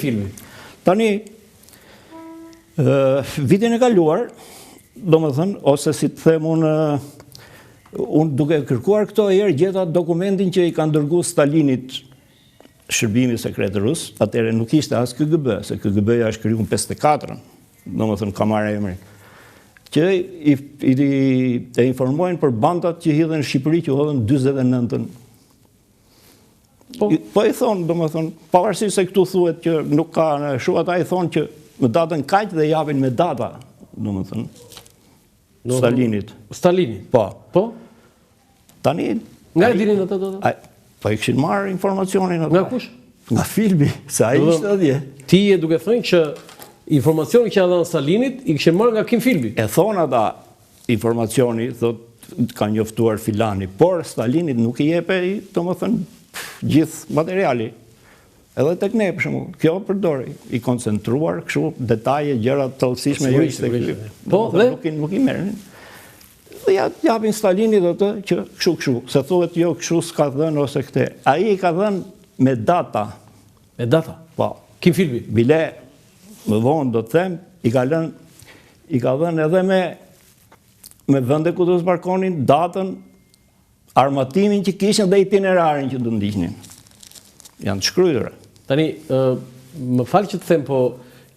filmi? Tani, vitin e kaluar, domethënë, ose si të them unë duke kërkuar këto herë gjeta dokumentin që i ka dërguar Stalinit Shërbimi sekret rus, atëherë nuk ishte as KGB, se KGB-ja është krijuar në 54, domethënë ka marrë emrin. Që i informojnë për bandat që hidhen në Shqipëri që hodhen 49-ën. Po i thonë, domethënë, pavarësisht se këtu thuhet që nuk ka shumë, ata i thonë që në datën kaq dhe japin me data, domethënë. Stalinit. Stalinit? Po. Tani... Nga e dinin ato data? Po i këshin marrë informacionin ato. Nga kush? Nga filmi, se a ishte atje. Ti e duke thënë që informacioni që a dhënë Stalinit i këshin marrë nga kim filmi? E thonë ata informacioni, thot, ka njoftuar filani, por Stalinit nuk i jepe, domethënë, gjithë materiali. Edhe tek ne, për shembull, kjo përdori, i koncentruar, kështu, detaje, gjëra të rëndësishme jo ishte ky. Po, dhe nuk i merrin. Dhe japin Stalinit atë që kështu, se thuhet jo kështu s'ka dhënë ose këtë. Ai i ka dhënë me data. Me data? Po. Kim filmi? Bile, më vonë do të them, i ka dhënë edhe me vende ku do zbarkonin datën, armatimin që kishin dhe itinerarin që do ndiqnin. Janë të shkruara. Tani, më falë që të them, po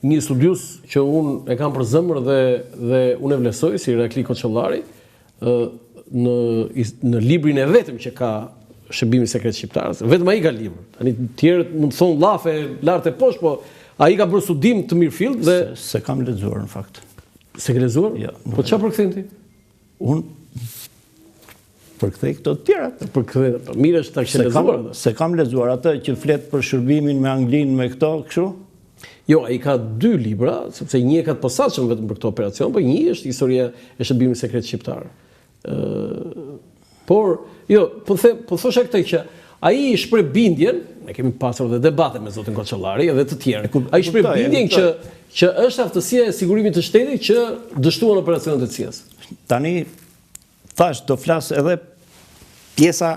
një studius që unë e kam për zëmër dhe unë e vlesoj, si Irakli Koçollari, në librin e vetëm që ka Shërbimi sekret shqiptar, vetëm ai ka libër. Tani tjerët mund të thonë llafe lart e poshtë, po ai ka bërë studim të mirëfillt dhe se kam lexuar në fakt. Se ke lexuar? Jo. Po çfarë përkthen ti? Unë përkthej këto të tjerat. Përkthen, mirë është ta kishe lexuar. Se kam lexuar atë që flet për shërbimin me Anglinë me këto, kështu? Jo, ai ka 2 libra, sepse një e ka të posaçëm vetëm për këtë operacion, por një është historia e Shërbimit sekret shqiptar. Por, jo, po thosha këtë që ai i shpreh bindjen, ne kemi pasur edhe debate me zotin Koçollari edhe të tjerë. Ai shpreh bindjen që është aftësia e sigurimit të shtetit që dështuan operacionet e CIA-s. Tani thash do flas edhe pjesa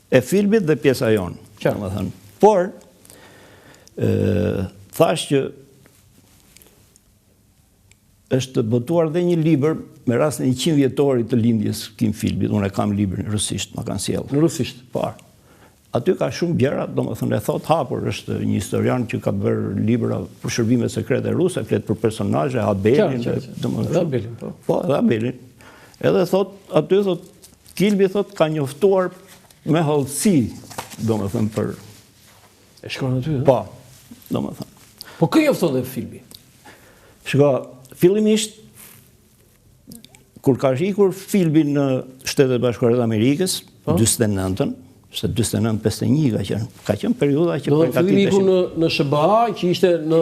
e filmit dhe pjesa jonë, domethënë. Por thash që është botuar dhe një libër me rastin e 100 vjetorit të lindjes Kim Filmit. Unë e kam librin rusisht, ma kanë sjellë. Në rusisht? Po. Aty ka shumë gjëra, domethënë e thot hapur, është një historian që ka bërë libra për shërbimet sekrete ruse, flet për personazhe, Abelin, domethënë. Abelin, po. Po, edhe Abelin. Edhe thot, aty thot, Kilbi thot ka njoftuar me hollësi, domethënë për... E shkon aty, Po, domethënë. Po kë njofton dhe filmi? Shko, fillimisht, kur ka ikur filmi në Shtetet Bashkuara të Amerikës, 49-ën, se 49-51 ka qenë periudha që përgatiteshin. Do të filmi ikur në SBA që ishte në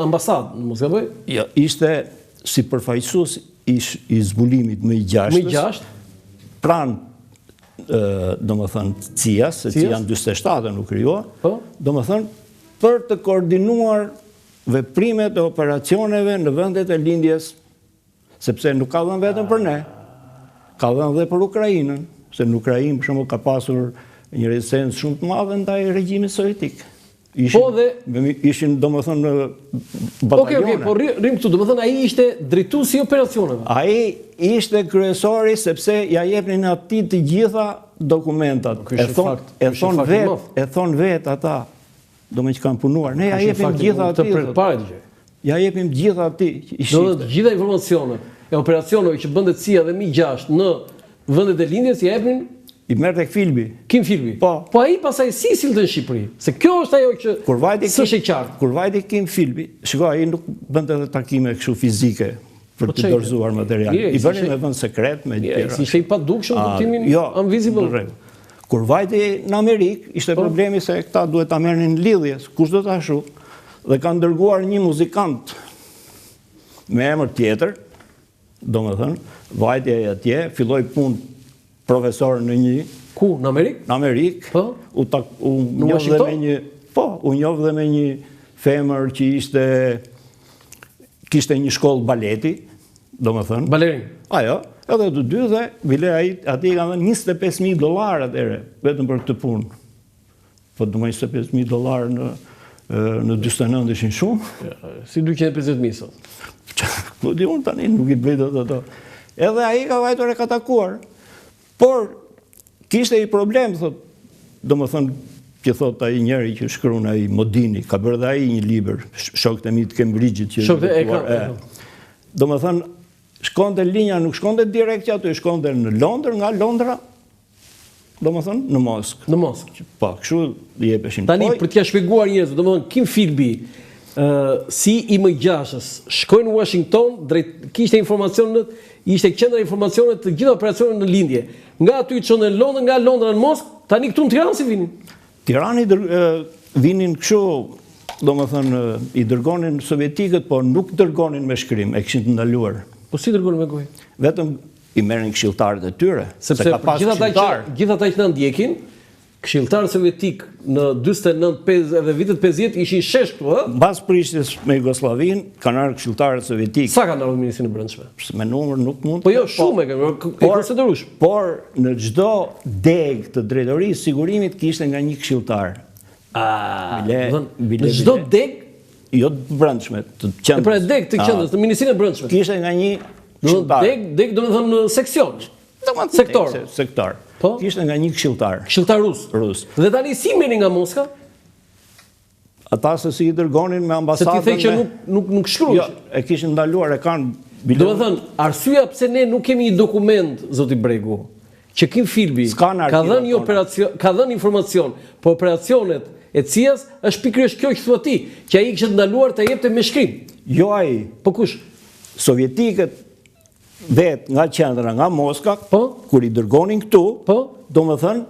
ambasadë, mos gaboj? Jo, ishte si përfaqësues i zbulimit më i gjashtës. Pranë, domethënë CIA-s, se CIA janë 47 nuk krijoa, domethënë për të koordinuar veprimet e operacioneve në vendet e lindjes, sepse nuk ka dhënë vetëm për ne, ka dhënë dhe për Ukrainën, se në Ukrainë për shembull ka pasur një rezistencë shumë të madhe ndaj regjimit sovjetik. Ishin domethënë në bataljone. Okej, po rrim këtu, domethënë ai ishte drejtuesi i operacioneve. Ai ishte kryesori sepse ja jepnin atij të gjitha dokumentat. E thon vet ata, domethënë që kanë punuar. Ne ja jepim gjitha atij. Ja jepim gjitha atij. Do të gjitha informacionet e operacioneve që bënte CIA dhe MI6 në vendet e lindjes i jepnin i merr tek filmi. Kim filmi? Po. Po ai pastaj si sillte në Shqipëri? Se kjo është ajo që s'është e qartë. Kur vajti Kim filmi, shikoj ai nuk bënte edhe takime kështu fizike për të dorëzuar material. I bënin në vend sekret me tjera. Si ishte i padukshëm kuptimin invisible. Kur vajti në Amerikë, ishte problemi se këta duhet ta merrnin lidhje, kush do ta shoh. Dhe kanë dërguar një muzikant me emër tjetër, domethënë, vajti ai atje, filloi punë profesor në një... Ku? Në Amerikë? Në Amerikë. U njoh dhe me një femër që kishte një shkollë baleti, domethënë. Balerin? Ajo, edhe të dy dhe bile ai atij kanë dhënë $25,000 atëre vetëm për këtë punë. Po domethënë $25,000 në 49 ishin shumë. Si 250.000 sot. Nuk di unë tani, nuk i bëjt ato. Edhe ai ka vajtur e ka takuar. Por, kishte i problem, thot, do më thënë, që thot ai njeri që shkruan ai Modini, ka bërë dhe ai një libër, Shokët e mi të Cambridge-it që Shokët e ka. Do më thënë, shkonte linja, nuk shkonte direkt që aty, shkonte në Londër, nga Londra, do më thënë, në Moskë. Në Moskë. Po, kështu jepeshin. Tani, për t'ja shpjeguar njerëzve, do më thënë, Kim Philby, si i M6-s, shkojnë në Washington, kishte informacionet, ishte qendra informacionet të gjitha operacionet në lindje. Nga aty që në Londër, nga Londra në Moskë, tani këtu në Tiranë si vinin? Tirani vinin kështu, do më thënë, i dërgonin sovjetikët, por nuk dërgonin me shkrim, e këshin të ndaluar. Po si dërgonin me gojë? Vetëm i merrin këshilltarët e tyre, se sepse ka pas këshilltar. Gjithë ata që na ndjekin, këshilltarët sovjetik në 49 edhe vitet 50 ishin shesh këtu, ë? Mbas prishjes me Jugosllavin, kanë ardhur këshilltarët sovjetik. Sa kanë ardhur Ministrinë e Brendshme? Me numër nuk mund. Po jo, shumë e procedurueshme. Por në çdo deg të drejtorisë sigurimit kishte nga një këshilltar. Në çdo deg, jo të brendshme, të qendrës. Pra deg të qendrës, të Ministrinë e Brendshme. Kishte nga një këshilltar. Deg do të thonë seksion. Sektor. Sektor. Kishte nga një këshilltar. Këshilltar rus. Dhe tani si merrin nga Moska? Ata se si i dërgonin me ambasadën. Se ti the që nuk shkruaj. Jo, e kishin ndaluar, e kanë. Do të thënë, arsyeja pse ne nuk kemi një dokument, zoti Bregu, që Kim Philby ka dhënë informacion për operacionet e CIA-s, është pikërisht kjo që thua ti, që ai kishte ndaluar të jepte me shkrim. Jo ai. Po kush? Sovjetikët vetë nga qendra, nga Moska, kur i dërgonin këtu, do më thënë,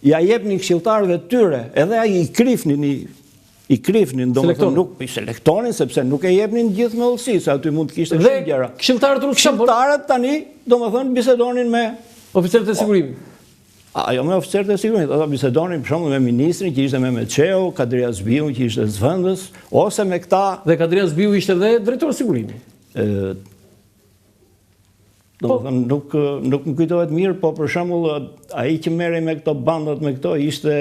ja jepnin këshilltarëve tyre, edhe ai i krifnin, do më thënë, nuk i selektonin, sepse nuk e jepnin gjithë me ullësi, se aty mund të kishte shumë gjëra. Këshilltarët rusë? Këshilltarët tani, do më thënë, bisedonin me oficerët e sigurimit. Jo me oficerët e sigurimit, ata bisedonin për shembull me ministrin që ishte Mehmetçeu, Kadria Zbiu që ishte zëvendës, ose me këta. Dhe Kadria Zbiu ishte dhe drejtori i sigurimit. Do më thënë, nuk më kujtohet mirë, po për shembull ai që merrej me këto bandat me këto ishte